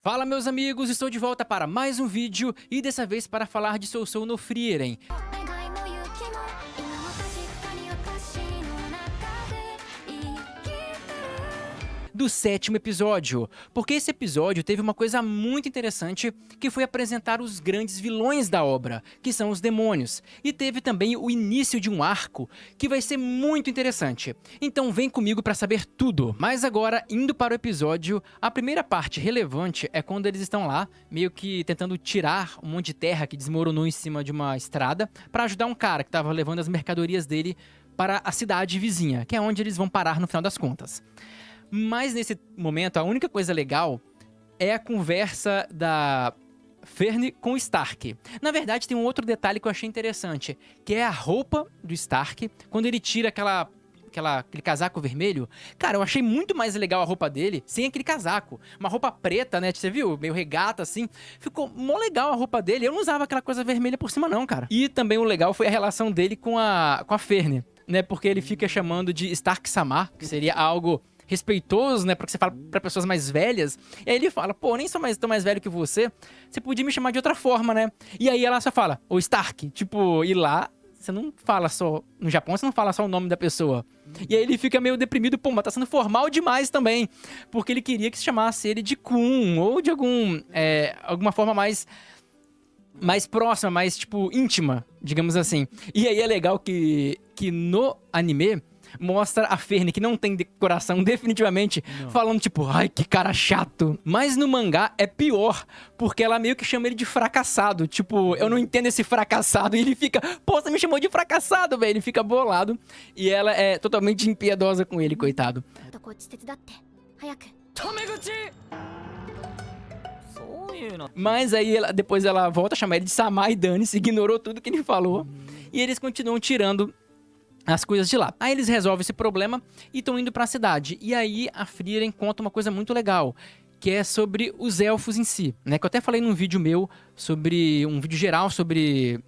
Fala meus amigos, estou de volta para mais um vídeo e dessa vez para falar de Sousou no Frieren, do 7º episódio, porque esse episódio teve uma coisa muito interessante que foi apresentar os grandes vilões da obra, que são os demônios, e teve também o início de um arco que vai ser muito interessante. Então vem comigo para saber tudo. Mas agora, indo para o episódio, a primeira parte relevante é quando eles estão lá, meio que tentando tirar um monte de terra que desmoronou em cima de uma estrada, para ajudar um cara que estava levando as mercadorias dele para a cidade vizinha, que é onde eles vão parar no final das contas. Mas nesse momento, a única coisa legal é a conversa da Ferne com o Stark. Na verdade, tem um outro detalhe que eu achei interessante, que é a roupa do Stark, quando ele tira aquele casaco vermelho. Cara, eu achei muito mais legal a roupa dele sem aquele casaco. Uma roupa preta, né? Você viu? Meio regata, assim. Ficou mó legal a roupa dele. Eu não usava aquela coisa vermelha por cima, não, cara. E também o legal foi a relação dele com a Ferne, né? Porque ele fica chamando de Stark-sama, que seria algo respeitoso, né, porque você fala pra pessoas mais velhas, e aí ele fala, pô, nem sou tão mais velho que você podia me chamar de outra forma, né? E aí ela só fala, ô Stark, tipo, e lá, você não fala só, no Japão você não fala só o nome da pessoa. E aí ele fica meio deprimido, pô, mas tá sendo formal demais também, porque ele queria que se chamasse ele de Kun, ou de alguma forma mais próxima, mais, tipo, íntima, digamos assim. E aí é legal que no anime mostra a Ferne, que não tem coração definitivamente, falando tipo, ai, que cara chato. Mas no mangá é pior, porque ela meio que chama ele de fracassado. Tipo, eu não entendo esse fracassado. E ele fica, pô, você me chamou de fracassado, velho. Ele fica bolado. E ela é totalmente impiedosa com ele, coitado. Mas aí depois ela volta a chamar ele de Sama e dane-se, ignorou tudo que ele falou. E eles continuam tirando as coisas de lá. Aí eles resolvem esse problema e estão indo pra cidade. E aí a Frieren conta uma coisa muito legal, que é sobre os elfos em si, né? Que eu até falei num vídeo meu, sobre um vídeo geral sobre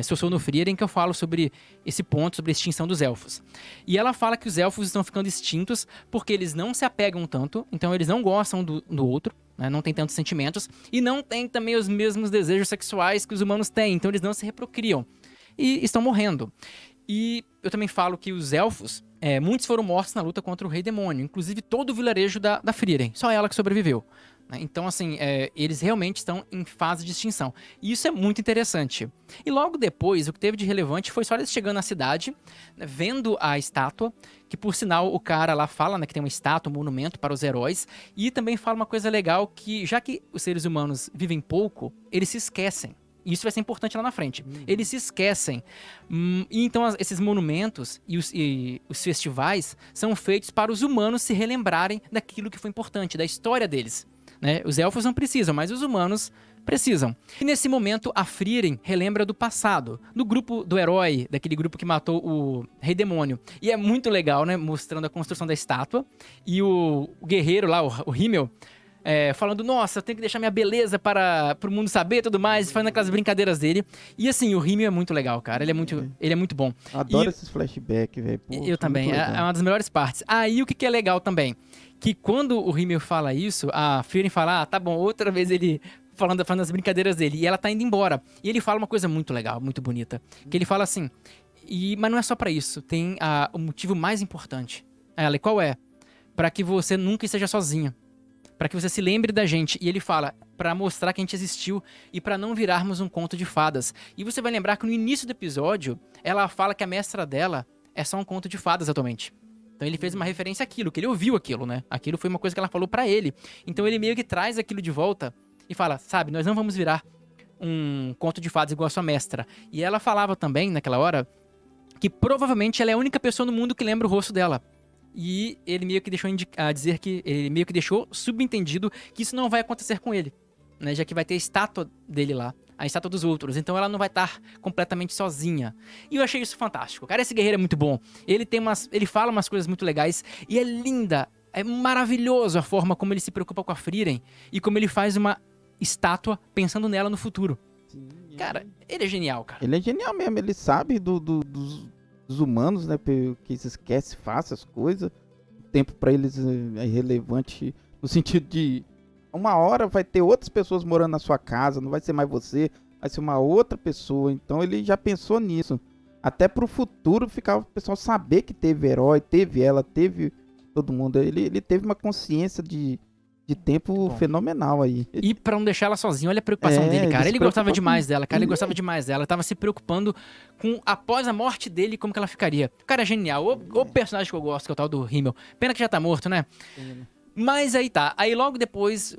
Sousou no Frieren, que eu falo sobre esse ponto, sobre a extinção dos elfos. E ela fala que os elfos estão ficando extintos porque eles não se apegam tanto, então eles não gostam do outro, né? Não tem tantos sentimentos, e não tem também os mesmos desejos sexuais que os humanos têm, então eles não se reprocriam. E estão morrendo. E eu também falo que os elfos, muitos foram mortos na luta contra o Rei Demônio, inclusive todo o vilarejo da Frieren, só ela que sobreviveu. Né? Então, assim, eles realmente estão em fase de extinção. E isso é muito interessante. E logo depois, o que teve de relevante foi só eles chegando na cidade, né, vendo a estátua, que por sinal o cara lá fala, né, que tem uma estátua, um monumento para os heróis, e também fala uma coisa legal, que já que os seres humanos vivem pouco, eles se esquecem. Isso vai ser importante lá na frente. Eles se esquecem. E então esses monumentos e os festivais são feitos para os humanos se relembrarem daquilo que foi importante, da história deles. Né? Os elfos não precisam, mas os humanos precisam. E nesse momento, a Frieren relembra do passado, do grupo do herói, daquele grupo que matou o Rei Demônio. E é muito legal, né? Mostrando a construção da estátua. E o guerreiro lá, o Himmel, falando, nossa, eu tenho que deixar minha beleza para o mundo saber e tudo mais, fazendo aquelas brincadeiras dele. E assim, o Himmel é muito legal, cara. Ele é muito bom. Adoro esses flashbacks, velho. Eu também, é uma das melhores partes. Aí o que é legal também? Que quando o Himmel fala isso, a Frieren fala, tá bom, outra vez ele falando as brincadeiras dele. E ela tá indo embora. E ele fala uma coisa muito legal, muito bonita. Que ele fala assim, mas não é só pra isso, tem o motivo mais importante. Ela, e qual é? Pra que você nunca esteja sozinha. Pra que você se lembre da gente. E ele fala, pra mostrar que a gente existiu e pra não virarmos um conto de fadas. E você vai lembrar que no início do episódio, ela fala que a mestra dela é só um conto de fadas atualmente. Então ele fez uma referência àquilo, que ele ouviu aquilo, né? Aquilo foi uma coisa que ela falou pra ele. Então ele meio que traz aquilo de volta e fala, sabe, nós não vamos virar um conto de fadas igual a sua mestra. E ela falava também, naquela hora, que provavelmente ela é a única pessoa no mundo que lembra o rosto dela. E ele meio que deixou dizer que ele meio que deixou subentendido que isso não vai acontecer com ele, né? Já que vai ter a estátua dele lá, a estátua dos outros. Então ela não vai estar completamente sozinha. E eu achei isso fantástico. Cara, esse guerreiro é muito bom. Ele fala umas coisas muito legais e é linda, é maravilhoso a forma como ele se preocupa com a Frieren e como ele faz uma estátua pensando nela no futuro. Sim, cara, ele é genial, cara. Ele é genial mesmo, ele sabe dos humanos, né? Que se esquece fácil as coisas. O tempo pra eles é irrelevante no sentido de uma hora vai ter outras pessoas morando na sua casa, não vai ser mais você, vai ser uma outra pessoa. Então ele já pensou nisso. Até pro futuro ficar o pessoal saber que teve herói, teve ela, teve todo mundo. Ele teve uma consciência de tempo fenomenal aí. E pra não deixar ela sozinha, olha a preocupação dele, cara. Ele gostava demais dela, cara. Ele gostava demais dela. Tava se preocupando com, após a morte dele, como que ela ficaria. O cara é genial. O personagem que eu gosto, que é o tal do Himmel. Pena que já tá morto, né? Mas aí tá. Aí logo depois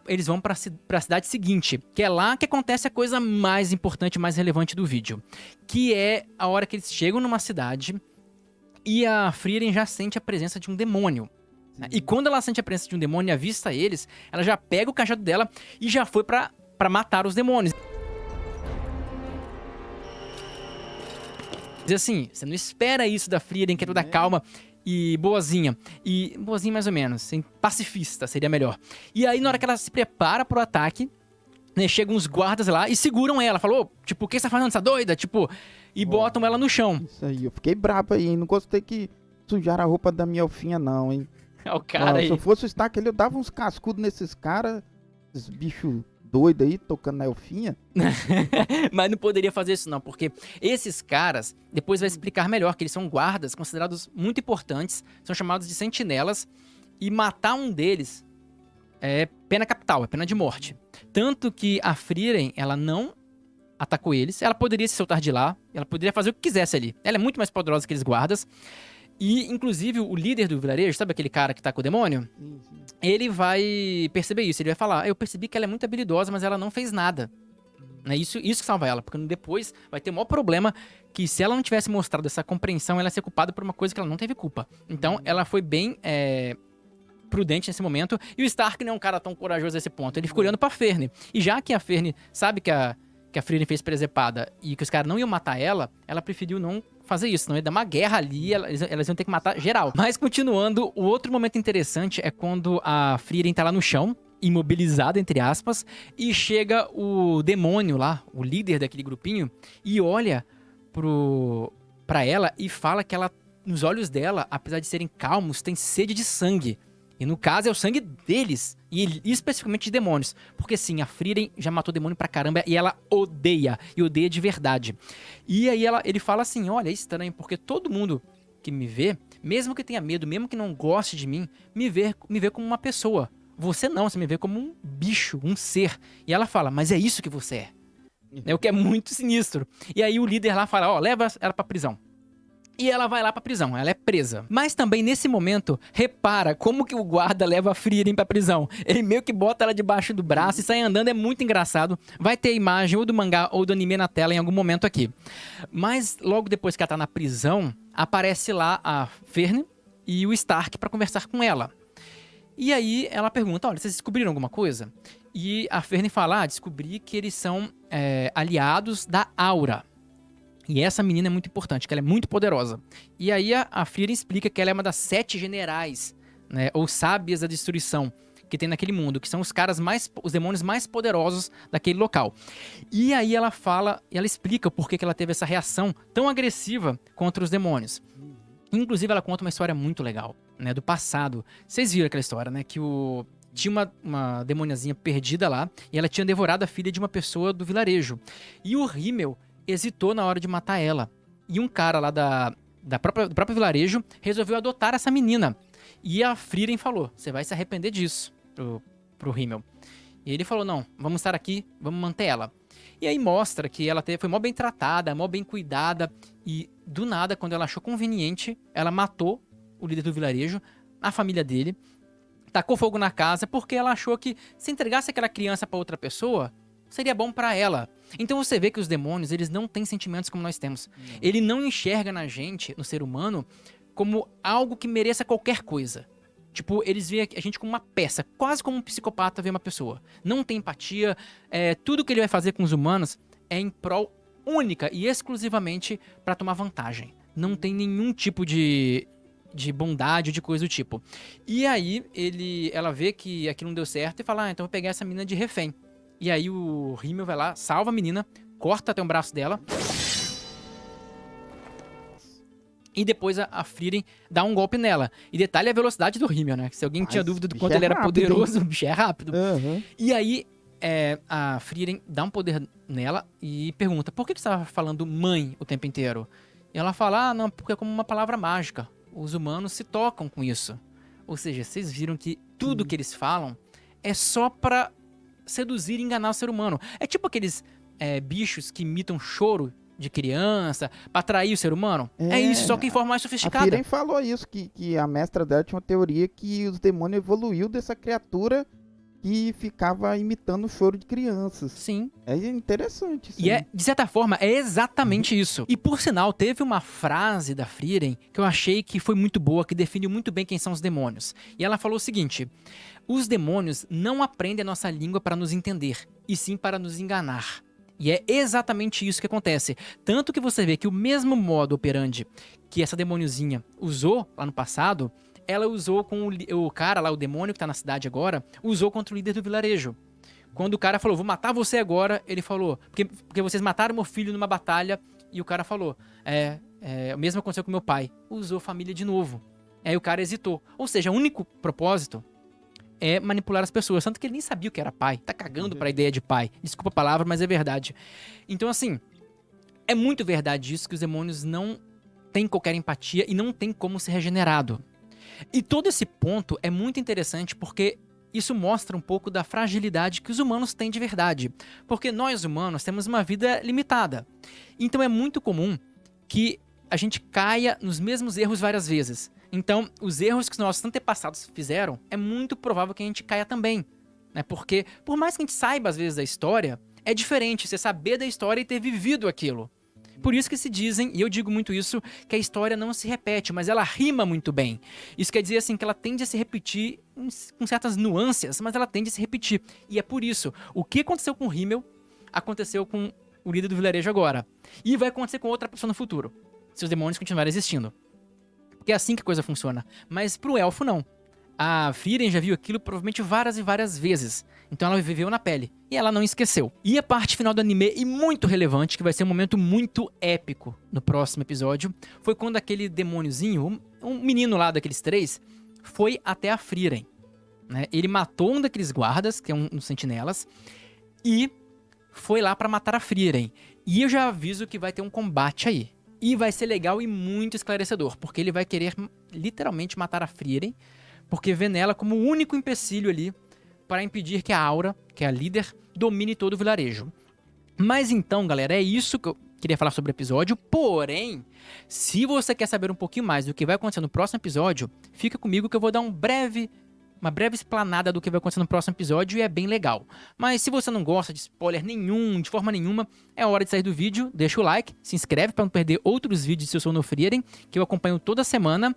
eles vão pra cidade seguinte, que é lá que acontece a coisa mais importante, mais relevante do vídeo. Que é a hora que eles chegam numa cidade e a Frieren já sente a presença de um demônio. E quando ela sente a presença de um demônio e avista eles, ela já pega o cajado dela e já foi pra matar os demônios. Diz assim, você não espera isso da Frieren, que é toda calma e boazinha. E boazinha mais ou menos, assim, pacifista seria melhor. E aí na hora que ela se prepara pro ataque, né, chegam uns guardas lá e seguram ela. Falou, tipo, o que você tá fazendo, essa doida? Tipo, e botam ela no chão. Isso aí, eu fiquei brabo aí, hein? Não gostei que sujaram a roupa da minha elfinha não, hein? O cara aí. Se eu fosse o Stark, eu dava uns cascudos nesses caras, esses bichos doidos aí, tocando na elfinha. Mas não poderia fazer isso não, porque esses caras, depois vai explicar melhor que eles são guardas considerados muito importantes, são chamados de sentinelas, e matar um deles é pena capital, é pena de morte. Tanto que a Frieren, ela não atacou eles, ela poderia se soltar de lá, ela poderia fazer o que quisesse ali. Ela é muito mais poderosa que aqueles guardas. E, inclusive, o líder do vilarejo, sabe aquele cara que tá com o demônio? Ele vai perceber isso, ele vai falar, eu percebi que ela é muito habilidosa, mas ela não fez nada. É isso que salva ela, porque depois vai ter o maior problema que se ela não tivesse mostrado essa compreensão, ela ia ser culpada por uma coisa que ela não teve culpa. Então, ela foi bem prudente nesse momento, e o Stark não é um cara tão corajoso a esse ponto. Ele fica olhando pra Ferne. E já que a Ferne sabe que a Frieren fez presepada e que os caras não iam matar ela, ela preferiu não fazer isso, não ia dar uma guerra ali, elas iam ter que matar geral. Mas continuando, o outro momento interessante é quando a Frieren tá lá no chão, imobilizada, entre aspas, e chega o demônio lá, o líder daquele grupinho, e olha pra ela e fala que ela, nos olhos dela, apesar de serem calmos, tem sede de sangue. E no caso é o sangue deles, e especificamente de demônios. Porque sim, a Frieren já matou demônio pra caramba e ela odeia, e odeia de verdade. E aí ele fala assim, olha, é estranho, porque todo mundo que me vê, mesmo que tenha medo, mesmo que não goste de mim, me vê como uma pessoa. Você não, você me vê como um bicho, um ser. E ela fala, mas é isso que você é. É o que é muito sinistro. E aí o líder lá fala, ó, leva ela pra prisão. E ela vai lá pra prisão, ela é presa. Mas também, nesse momento, repara como que o guarda leva a Frieren pra prisão. Ele meio que bota ela debaixo do braço e sai andando, é muito engraçado. Vai ter a imagem ou do mangá ou do anime na tela em algum momento aqui. Mas, logo depois que ela tá na prisão, aparece lá a Ferne e o Stark pra conversar com ela. E aí, ela pergunta, olha, vocês descobriram alguma coisa? E a Ferne fala, descobri que eles são aliados da Aura. E essa menina é muito importante, que ela é muito poderosa. E aí a Frieren explica que ela é uma das 7 generais, né, ou sábias da destruição que tem naquele mundo, que são os demônios mais poderosos daquele local. E aí ela explica o porquê que ela teve essa reação tão agressiva contra os demônios. Inclusive ela conta uma história muito legal, né, do passado. Vocês viram aquela história, né, que tinha uma demoniazinha perdida lá, e ela tinha devorado a filha de uma pessoa do vilarejo. E o Himmel hesitou na hora de matar ela. E um cara lá do próprio vilarejo resolveu adotar essa menina. E a Frieren falou, você vai se arrepender disso, pro Himmel. E ele falou, não, vamos estar aqui, vamos manter ela. E aí mostra que ela foi mó bem tratada, mó bem cuidada. E do nada, quando ela achou conveniente, ela matou o líder do vilarejo, a família dele, tacou fogo na casa, porque ela achou que se entregasse aquela criança pra outra pessoa, seria bom pra ela. Então você vê que os demônios, eles não têm sentimentos como nós temos. Ele não enxerga na gente, no ser humano, como algo que mereça qualquer coisa. Tipo, eles veem a gente como uma peça, quase como um psicopata vê uma pessoa. Não tem empatia, tudo que ele vai fazer com os humanos é em prol única e exclusivamente pra tomar vantagem. Não tem nenhum tipo de bondade ou de coisa do tipo. E aí, ela vê que aquilo não deu certo e fala, então eu vou pegar essa menina de refém. E aí o Himmel vai lá, salva a menina, corta até um braço dela E depois a Frieren dá um golpe nela. E detalhe a velocidade do Himmel, né? Se alguém tinha dúvida do quanto ele era poderoso, o bicho é rápido. Uhum. E aí, a Frieren dá um poder nela e pergunta, por que você estava falando mãe o tempo inteiro? E ela fala, não, porque é como uma palavra mágica. Os humanos se tocam com isso. Ou seja, vocês viram que tudo que eles falam é só pra seduzir e enganar o ser humano. É tipo aqueles bichos que imitam choro de criança pra atrair o ser humano. É isso, só que em forma mais A sofisticada. Frieren falou isso, que a mestra dela tinha uma teoria que os demônios evoluiu dessa criatura que ficava imitando o choro de crianças. Sim. É interessante isso. E de certa forma, é exatamente isso. E por sinal, teve uma frase da Frieren que eu achei que foi muito boa, que define muito bem quem são os demônios. E ela falou o seguinte: os demônios não aprendem a nossa língua para nos entender, e sim para nos enganar. E é exatamente isso que acontece. Tanto que você vê que o mesmo modo operandi que essa demôniozinha usou lá no passado, ela usou com o cara lá, o demônio que tá na cidade agora, usou contra o líder do vilarejo. Quando o cara falou, vou matar você agora, ele falou, porque vocês mataram meu filho numa batalha, e o cara falou, o mesmo aconteceu com meu pai. Usou família de novo. Aí o cara hesitou. Ou seja, o único propósito é manipular as pessoas, tanto que ele nem sabia o que era pai. Tá cagando pra ideia de pai. Desculpa a palavra, mas é verdade. Então, assim, é muito verdade isso, que os demônios não têm qualquer empatia e não têm como ser regenerado. E todo esse ponto é muito interessante porque isso mostra um pouco da fragilidade que os humanos têm de verdade. Porque nós humanos temos uma vida limitada. Então é muito comum que a gente caia nos mesmos erros várias vezes. Então, os erros que os nossos antepassados fizeram, é muito provável que a gente caia também. Né? Porque, por mais que a gente saiba, às vezes, da história, é diferente você saber da história e ter vivido aquilo. Por isso que se dizem, e eu digo muito isso, que a história não se repete, mas ela rima muito bem. Isso quer dizer, assim, que ela tende a se repetir com certas nuances, mas ela tende a se repetir. E é por isso, o que aconteceu com o Himmel, aconteceu com o líder do vilarejo agora. E vai acontecer com outra pessoa no futuro, se os demônios continuarem existindo. Porque é assim que a coisa funciona. Mas pro elfo, não. A Frieren já viu aquilo provavelmente várias e várias vezes. Então ela viveu na pele. E ela não esqueceu. E a parte final do anime, e muito relevante, que vai ser um momento muito épico no próximo episódio, foi quando aquele demôniozinho, um menino lá daqueles 3, foi até a Frieren. Né? Ele matou um daqueles guardas, que é um dos sentinelas, e foi lá pra matar a Frieren. E eu já aviso que vai ter um combate aí. E vai ser legal e muito esclarecedor, porque ele vai querer literalmente matar a Frieren, porque vê nela como o único empecilho ali para impedir que a Aura, que é a líder, domine todo o vilarejo. Mas então, galera, é isso que eu queria falar sobre o episódio. Porém, se você quer saber um pouquinho mais do que vai acontecer no próximo episódio, fica comigo que eu vou dar uma breve explanada do que vai acontecer no próximo episódio e é bem legal. Mas se você não gosta de spoiler nenhum, de forma nenhuma, é hora de sair do vídeo, deixa o like, se inscreve para não perder outros vídeos se eu sou no Frieren, que eu acompanho toda semana.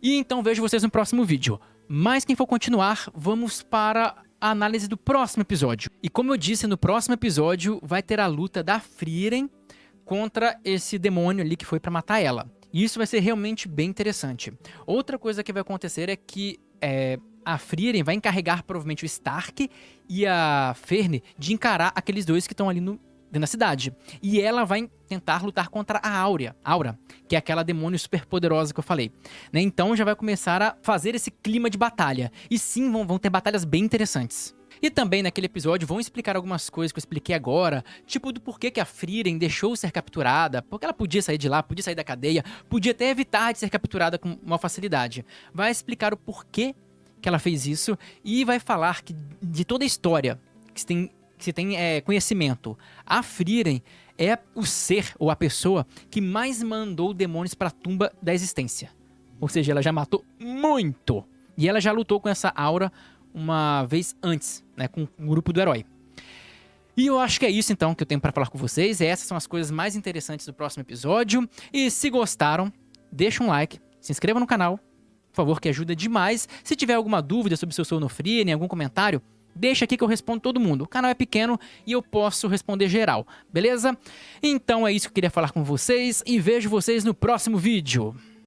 E então vejo vocês no próximo vídeo. Mas quem for continuar, vamos para a análise do próximo episódio. E como eu disse, no próximo episódio vai ter a luta da Frieren contra esse demônio ali que foi para matar ela. E isso vai ser realmente bem interessante. Outra coisa que vai acontecer é que a Frieren vai encarregar provavelmente o Stark e a Ferne de encarar aqueles dois que estão ali dentro da cidade. E ela vai tentar lutar contra a Aura, que é aquela demônio super poderosa que eu falei. Né? Então já vai começar a fazer esse clima de batalha. E sim, vão ter batalhas bem interessantes. E também naquele episódio vão explicar algumas coisas que eu expliquei agora, tipo do porquê que a Frieren deixou ser capturada, porque ela podia sair de lá, podia sair da cadeia, podia até evitar de ser capturada com uma facilidade. Vai explicar o porquê que ela fez isso e vai falar que de toda a história que se tem conhecimento, a Frieren é o ser ou a pessoa que mais mandou demônios para a tumba da existência. Ou seja, ela já matou muito. E ela já lutou com essa Aura uma vez antes, né, com o grupo do herói. E eu acho que é isso então que eu tenho para falar com vocês. Essas são as coisas mais interessantes do próximo episódio. E se gostaram, deixa um like, se inscreva no canal, por favor, que ajuda demais. Se tiver alguma dúvida sobre se eu sou no Frieren, algum comentário, deixa aqui que eu respondo todo mundo. O canal é pequeno e eu posso responder geral, beleza? Então é isso que eu queria falar com vocês e vejo vocês no próximo vídeo.